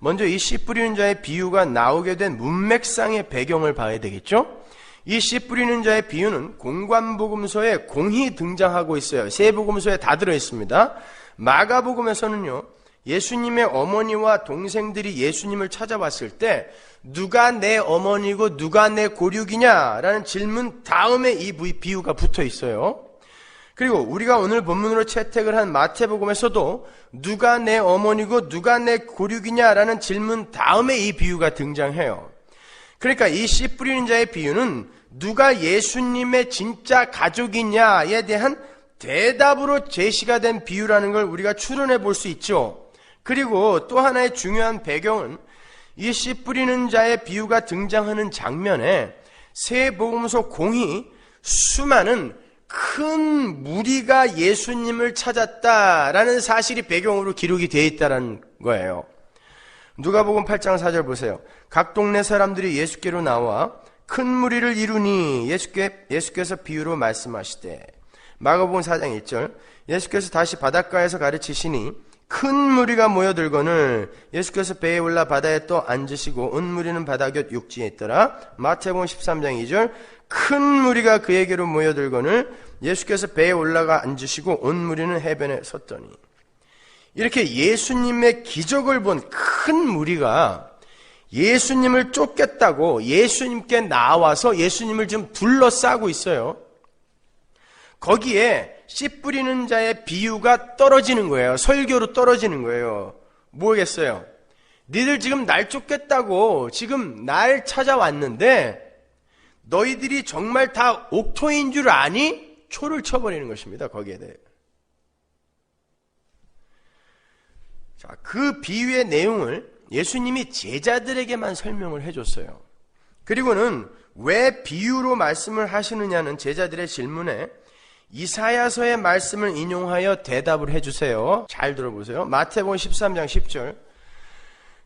먼저 이 씨 뿌리는 자의 비유가 나오게 된 문맥상의 배경을 봐야 되겠죠? 이 씨 뿌리는 자의 비유는 공관복음서에 공히 등장하고 있어요. 세 복음서에 다 들어있습니다. 마가복음에서는요, 예수님의 어머니와 동생들이 예수님을 찾아왔을 때 누가 내 어머니고 누가 내 고륙이냐라는 질문 다음에 이 비유가 붙어 있어요. 그리고 우리가 오늘 본문으로 채택을 한 마태복음에서도 누가 내 어머니고 누가 내 고륙이냐라는 질문 다음에 이 비유가 등장해요. 그러니까 이 씨 뿌리는 자의 비유는 누가 예수님의 진짜 가족이냐에 대한 대답으로 제시가 된 비유라는 걸 우리가 추론해 볼 수 있죠. 그리고 또 하나의 중요한 배경은 이 씨 뿌리는 자의 비유가 등장하는 장면에 세 복음서 공히 수많은 큰 무리가 예수님을 찾았다라는 사실이 배경으로 기록이 되어 있다는 거예요. 누가복음 8장 4절 보세요. 각 동네 사람들이 예수께로 나와 큰 무리를 이루니 예수께서 비유로 말씀하시되. 마가복음 4장 1절 예수께서 다시 바닷가에서 가르치시니 큰 무리가 모여들거늘 예수께서 배에 올라 바다에 떠 앉으시고 온 무리는 바다 곁 육지에 있더라. 마태복음 13장 2절 큰 무리가 그에게로 모여들거늘 예수께서 배에 올라가 앉으시고 온 무리는 해변에 섰더니. 이렇게 예수님의 기적을 본 큰 무리가 예수님을 쫓겠다고 예수님께 나와서 예수님을 지금 둘러싸고 있어요. 거기에 씨 뿌리는 자의 비유가 떨어지는 거예요. 설교로 떨어지는 거예요. 뭐겠어요? 니들 지금 날 쫓겠다고 지금 날 찾아왔는데 너희들이 정말 다 옥토인 줄 아니? 초를 쳐버리는 것입니다. 거기에 대해. 자, 그 비유의 내용을 예수님이 제자들에게만 설명을 해줬어요. 그리고는 왜 비유로 말씀을 하시느냐는 제자들의 질문에 이사야서의 말씀을 인용하여 대답을 해주세요. 잘 들어보세요. 마태복음 13장 10절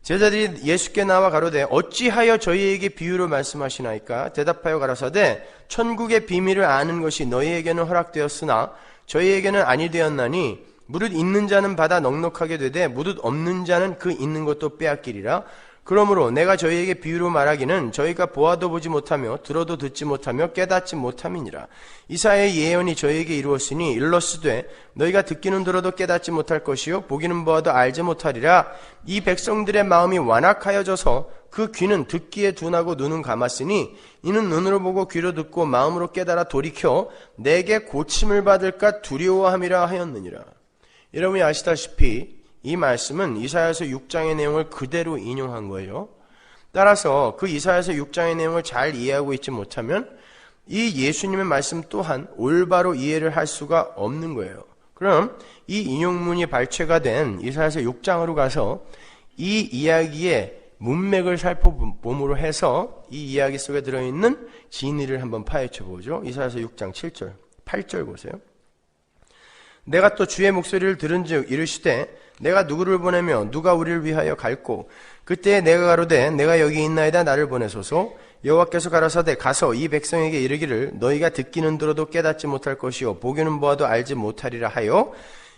제자들이 예수께 나와 가로되 어찌하여 저희에게 비유로 말씀하시나이까? 대답하여 가라사대 천국의 비밀을 아는 것이 너희에게는 허락되었으나 저희에게는 아니 되었나니 무릇 있는 자는 받아 넉넉하게 되되 무릇 없는 자는 그 있는 것도 빼앗기리라. 그러므로 내가 저희에게 비유로 말하기는 저희가 보아도 보지 못하며 들어도 듣지 못하며 깨닫지 못함이니라. 이사야의 예언이 저희에게 이루었으니 일러스되 너희가 듣기는 들어도 깨닫지 못할 것이요 보기는 보아도 알지 못하리라. 이 백성들의 마음이 완악하여져서 그 귀는 듣기에 둔하고 눈은 감았으니 이는 눈으로 보고 귀로 듣고 마음으로 깨달아 돌이켜 내게 고침을 받을까 두려워함이라 하였느니라. 여러분이 아시다시피 이 말씀은 이사야서 6장의 내용을 그대로 인용한 거예요. 따라서 그 이사야서 6장의 내용을 잘 이해하고 있지 못하면 이 예수님의 말씀 또한 올바로 이해를 할 수가 없는 거예요. 그럼 이 인용문이 발췌가 된 이사야서 6장으로 가서 이 이야기의 문맥을 살펴봄으로 해서 이 이야기 속에 들어있는 진리를 한번 파헤쳐 보죠. 이사야서 6장 7절, 8절 보세요. 내가 또 주의 목소리를 들은즉 이르시되 내가 누구를 보내며 누가 우리를 위하여 갈고 그때 내가 가로되 내가 여기 있나이다 나를 보내소서. 여호와께서 가라사대 가서 이 백성에게 이르기를 너희가 듣기는 들어도 깨닫지 못할 것이요 보기는 보아도 알지 못하리라 하여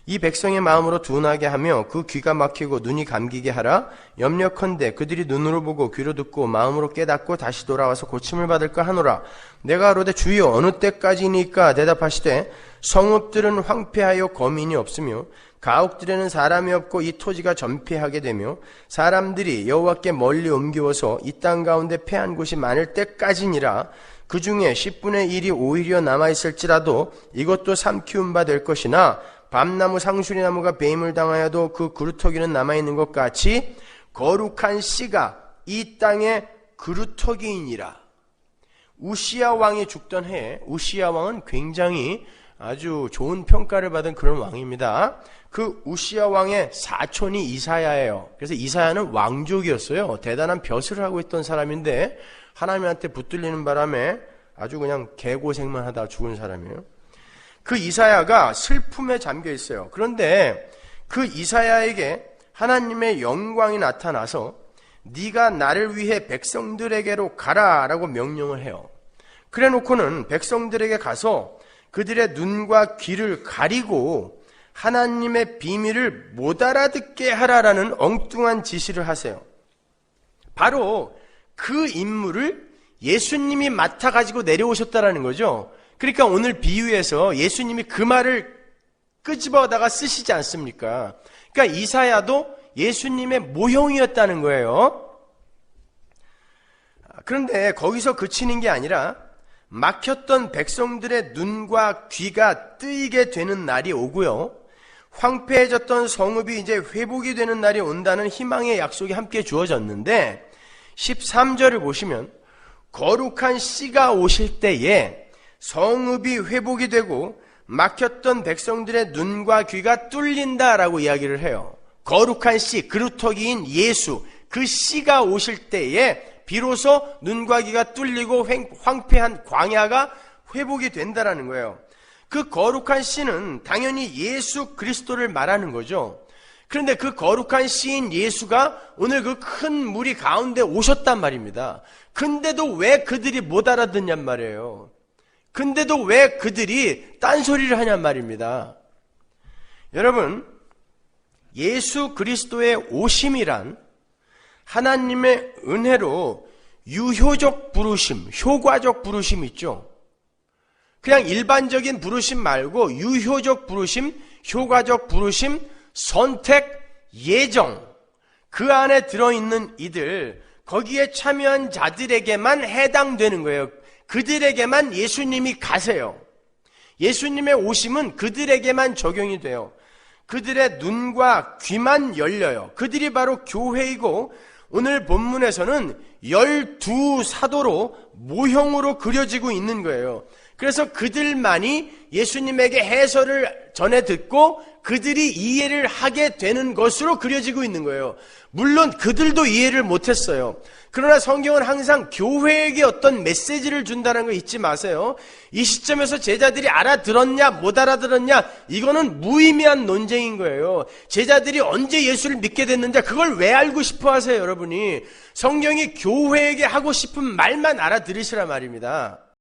이 백성의 마음으로 둔하게 하며 그 귀가 막히고 눈이 감기게 하라. 염려컨대 그들이 눈으로 보고 귀로 듣고 마음으로 깨닫고 다시 돌아와서 고침을 받을까 하노라. 내가 가로되 주여 어느 때까지니까? 대답하시되 성읍들은 황폐하여 거민이 없으며 가옥들에는 사람이 없고 이 토지가 전폐하게 되며 사람들이 여호와께 멀리 옮기워서 이 땅 가운데 패한 곳이 많을 때까지니라. 그 중에 10분의 1이 오히려 남아있을지라도 이것도 삼키운 바 될 것이나 밤나무 상수리나무가 배임을 당하여도 그 그루터기는 남아있는 것 같이 거룩한 씨가 이 땅의 그루터기이니라. 우시야 왕이 죽던 해에 우시야 왕은 굉장히 아주 좋은 평가를 받은 그런 왕입니다. 그 우시야 왕의 사촌이 이사야예요. 그래서 이사야는 왕족이었어요. 대단한 벼슬을 하고 있던 사람인데 하나님한테 붙들리는 바람에 아주 그냥 개고생만 하다 죽은 사람이에요. 그 이사야가 슬픔에 잠겨 있어요. 그런데 그 이사야에게 하나님의 영광이 나타나서 네가 나를 위해 백성들에게로 가라라고 명령을 해요. 그래 놓고는 백성들에게 가서 그들의 눈과 귀를 가리고 하나님의 비밀을 못 알아듣게 하라라는 엉뚱한 지시를 하세요. 바로 그 임무를 예수님이 맡아가지고 내려오셨다라는 거죠. 그러니까 오늘 비유에서 예수님이 그 말을 끄집어다가 쓰시지 않습니까? 그러니까 이사야도 예수님의 모형이었다는 거예요. 그런데 거기서 그치는 게 아니라 막혔던 백성들의 눈과 귀가 뜨이게 되는 날이 오고요. 황폐해졌던 성읍이 이제 회복이 되는 날이 온다는 희망의 약속이 함께 주어졌는데 13절을 보시면 거룩한 씨가 오실 때에 성읍이 회복이 되고 막혔던 백성들의 눈과 귀가 뚫린다라고 이야기를 해요. 거룩한 씨, 그루터기인 예수, 그 씨가 오실 때에 비로소 눈과 귀가 뚫리고 황폐한 광야가 회복이 된다라는 거예요. 그 거룩한 씨는 당연히 예수 그리스도를 말하는 거죠. 그런데 그 거룩한 씨인 예수가 오늘 그 큰 무리 가운데 오셨단 말입니다. 근데도 왜 그들이 못 알아듣냔 말이에요. 근데도 왜 그들이 딴소리를 하냔 말입니다. 여러분, 예수 그리스도의 오심이란 하나님의 은혜로 유효적 부르심, 효과적 부르심 있죠. 그냥 일반적인 부르심 말고 유효적 부르심, 효과적 부르심, 선택, 예정, 그 안에 들어있는 이들, 거기에 참여한 자들에게만 해당되는 거예요. 그들에게만 예수님이 가세요. 예수님의 오심은 그들에게만 적용이 돼요. 그들의 눈과 귀만 열려요. 그들이 바로 교회이고 오늘 본문에서는 12사도로 모형으로 그려지고 있는 거예요. 그래서 그들만이 예수님에게 해설을 전해 듣고 그들이 이해를 하게 되는 것으로 그려지고 있는 거예요. 물론 그들도 이해를 못했어요. 그러나 성경은 항상 교회에게 어떤 메시지를 준다는 거 잊지 마세요. 이 시점에서 제자들이 알아들었냐 못 알아들었냐 이거는 무의미한 논쟁인 거예요. 제자들이 언제 예수를 믿게 됐는지 그걸 왜 알고 싶어 하세요, 여러분이. 성경이 교회에게 하고 싶은 말만 알아들으시란 말입니다.